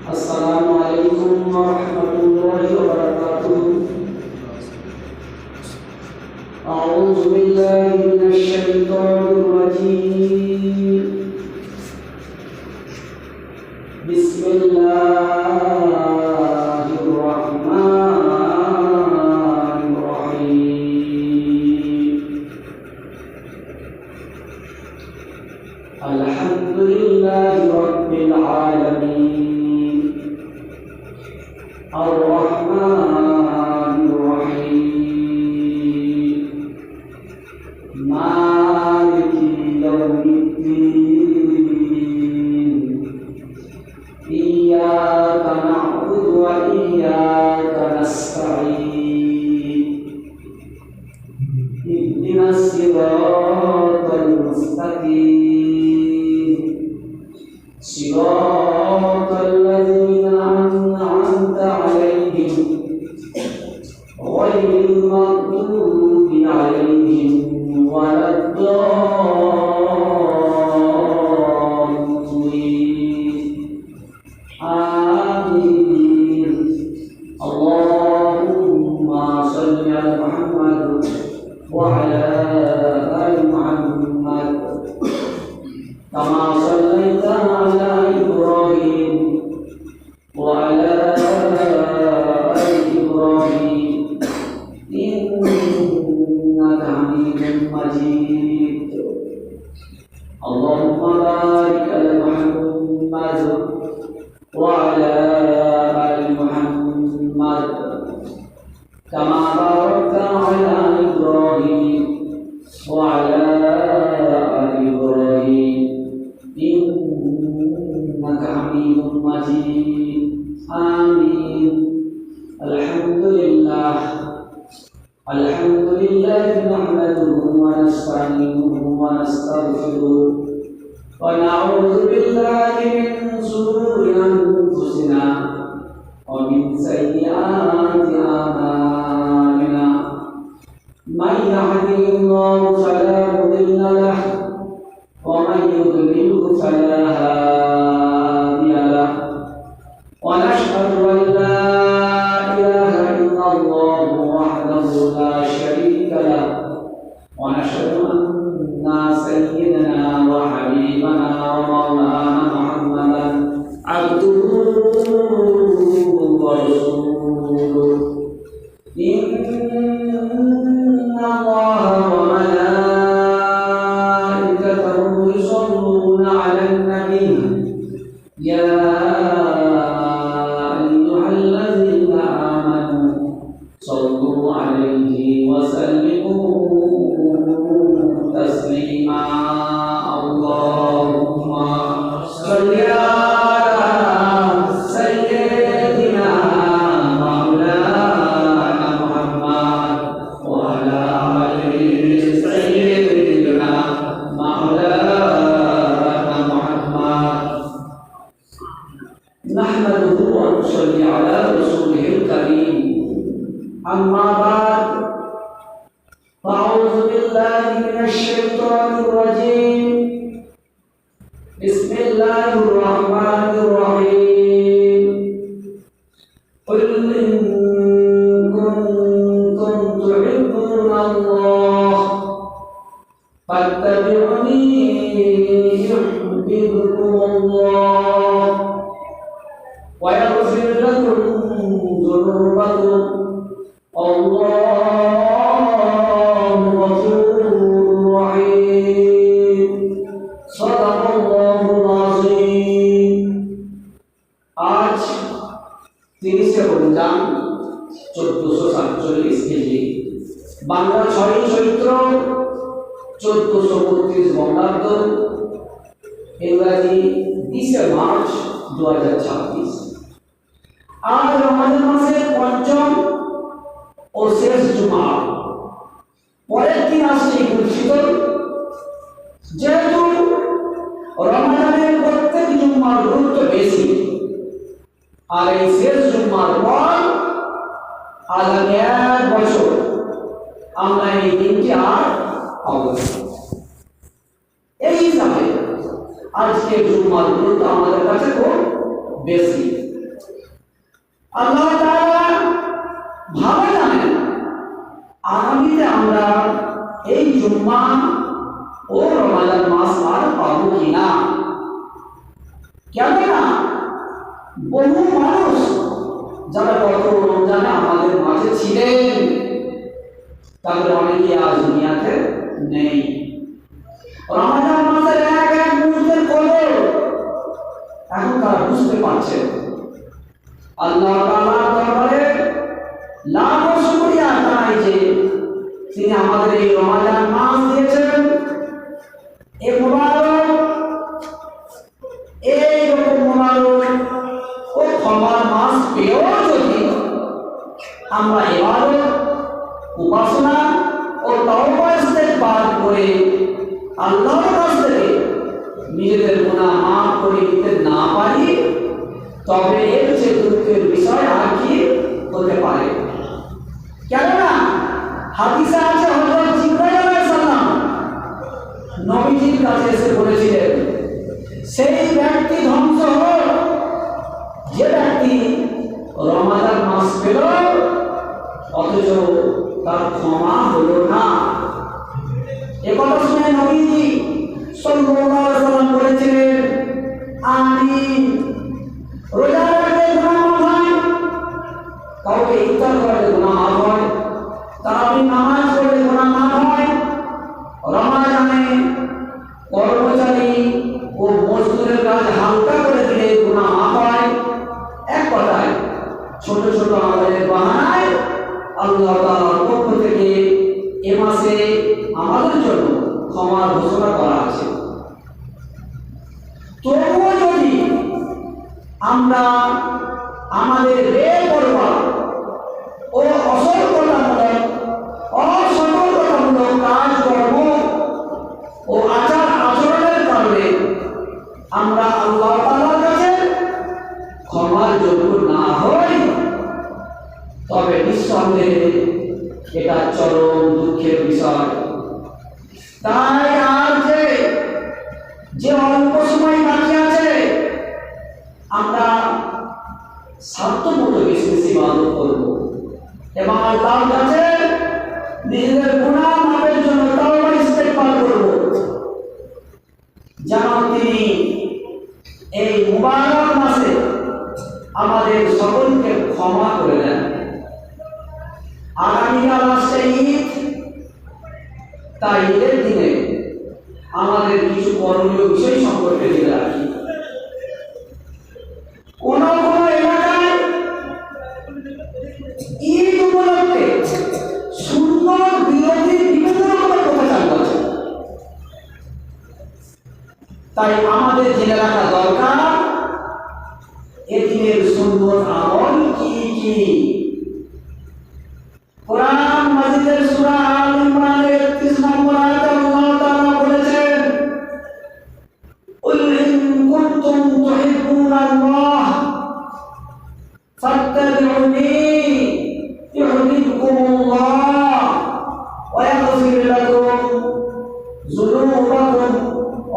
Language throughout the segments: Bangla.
السلام عليكم ورحمة الله وبركاته. أعوذ بالله من الشيطان الرجيم. بسم الله الرحمن الرحيم. الحمد لله رب العالمين الرحمن الرحيم مالك يوم الدين إياك نعبد وإياك نستعين اهدنا الصراط المستقيم صراط الذين أنعمت عليهم غير المغضوب عليهم ولا الضالين آمين. اللهم صل على محمد وعلى آل محمد كما صليت على إبراهيم وعلى آل إبراهيم إنك حميد مجيد. اللهم بارك على محمد وعلى آل محمد كما باركت على إبراهيم وعلى آل إبراهيم إنك حميد مجيد. آمين. الحمد لله نحمده ونستعينه ونستغفره ونعوذ بالله من شرور أنفسنا ومن سيئات أعمالنا. من يهده الله فلا مضل له ومن يضلله فلا هادي له ونشهد أن لا إله إلا الله وحده لا شريك له ونشهد أن سيدنا وحبيبنا ومولانا محمدا عبده ورسوله. إن الله وملائكته يصلون على النبي يا أيها الذين آمنوا صلوا عليه وسلموا تسليما. اللهم صل على سيدنا مولانا محمد وعلى آل سيدنا مولانا محمد. نحمده ونصلي على رسوله الكريم. أما بعد فأعوذ بالله من الشيطان الرجيم. بسم الله الرحمن الرحيم. قل إن كنتم تحبون الله فاتبعوني يحببكم الله ويغفر لكم ذنوبكم الله غفور رحيم. صدق الله العظيم. आज 30 রমজান 1447 হিজরি বাংলা 6 চৈত্র 1432 বঙ্গাব্দ ইংরেজি 20 মার্চ 2026। আজ রমজান মাসের পঞ্চম ও শেষ জুমা। পরের দিন আসছে ঈদুল ফিতর। যেহেতু রমজানের প্রত্যেক জুম্মার গুরুত্ব বেশি আর এই শেষ জুম্মার পর আগামী 1 বছর আমরা এই দিনটি আর পাবো না। এই হিসাবে আজকে জুম্মার গুরুত্ব আমাদের কাছে খুব বেশি। আল্লাহ তাআলা ভালো জানেন আগামীতে আমরা এই জুম্মা ও রমাদান মাস আর পাবো কিনা। কেননা বহু মানুষ যারা গত রমজানে আমাদের মাঝে ছিলেন তাদের অনেকে আজ দুনিয়াতে নেই। রমাদান মাসের এক এক মুহূর্তের কদর এখন তারা বুঝতে পারছে। আল্লাহ তাআলার দরবারে লাখো শুকরিয়া জানাই যে তিনি আমাদের এই রমাদান মাস দিয়েছেন। এই মুবারক এইরকম মুবারক ও ক্ষমার মাস পেয়েও যদি আমরা ইবাদত উপাসনা ও তাওবা ইস্তেগফার করে আল্লাহর কাছ থেকে নিজেদের গুনাহ মাফ করে নিতে না পারি তবে এর চেয়ে দুঃখের বিষয় আর কি হতে পারে। কেননা হাদিসে আছে হযরত জিবরাইল আলাইহিস সালাম নবীজির কাছে এসে বলেছিলেন, সেই ব্যক্তি ধ্বংস হোক যে ব্যক্তি রমাদান মাস পেল অথচ তার ক্ষমা হলো না। এ কথা শুনে নবীজি সাল্লাল্লাহু আলাইহি ওয়াসাল্লাম বলেছিলেন, আমিন। রোজা রাখলে গুনাহ মাফ হয়, কাউকে ইফতার করলে গুনাহ মাফ হয়, তারাবি নামাজ পড়লে গুনাহ মাফ হয়, রমাদানে কর্মচারী ও মজদুরের কাজ হালকা করে দিলে গুনাহ মাফ হয়। এক কথায় ছোট ছোট আমাদের বাহানায় আল্লাহ তাআলার পক্ষ থেকে এ মাসে আমাদের জন্য ক্ষমার ঘোষণা করা আছে। তবুও যদি আমরা আমাদের বেপরোয়া ও অসতর্কতামূলক কাজকর্ম ও আচার আচরণের কারণে আমরা আল্লাহ তাআলার কাছে ক্ষমার যোগ্য না হই তবে নিঃসন্দেহে এটা চরম দুঃখের বিষয়। তাই আর যে অল্প সময় বাকি আছে আমরা সাধ্যমতো বেশি বেশি ইবাদত করব এবং আল্লাহর কাছে নিজেদের গুনাহ মাফের জন্য তাওবা ইস্তেগফার করব, যেন তিনি এই মুবারক মাসে আমাদের সকলকে ক্ষমা করে দেন। আগামীকাল আসছে ঈদ, তাই ঈদের দিনে আমাদের কিছু করণীয় বিষয় সম্পর্কে জেনে রাখি। কোন কোন এলাকায় ঈদ উপলক্ষে সুন্দর বিরোধী বিভিন্ন রকমের কথা চালু আছে, তাই আমাদের জেনে রাখা দরকার এদিনের সুন্দর আমল কি কি। কোরআন মাজিদের সূরা আল ইমরানের ৩১ নম্বর আয়াতে আল্লাহ তাআলা বলেছেন, কুল ইন কুনতুম তুহিব্বুনাল্লাহ ফাত্তাবিউনি ইউহিব্বুকুমুল্লাহ ওয়া ইয়াগফির লাকুম যুনুবাকুম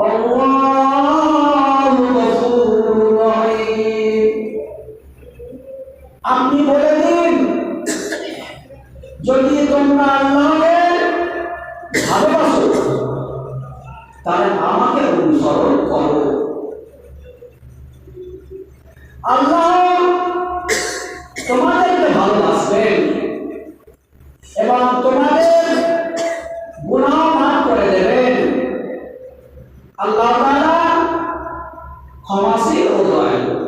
আল্লাহু গফুরুর রহিম। আপনি বলে দিন, যদি তোমরা আল্লাহকে ভালোবাসো তাহলে আমাকে অনুসরণ করো। আল্লাহ তোমাদেরকে ভালোবাসবেন এবং তোমাদের গুনাহ মাফ করে দেবেন। আল্লাহ তাআলা ক্ষমাশীল ও দয়ালু।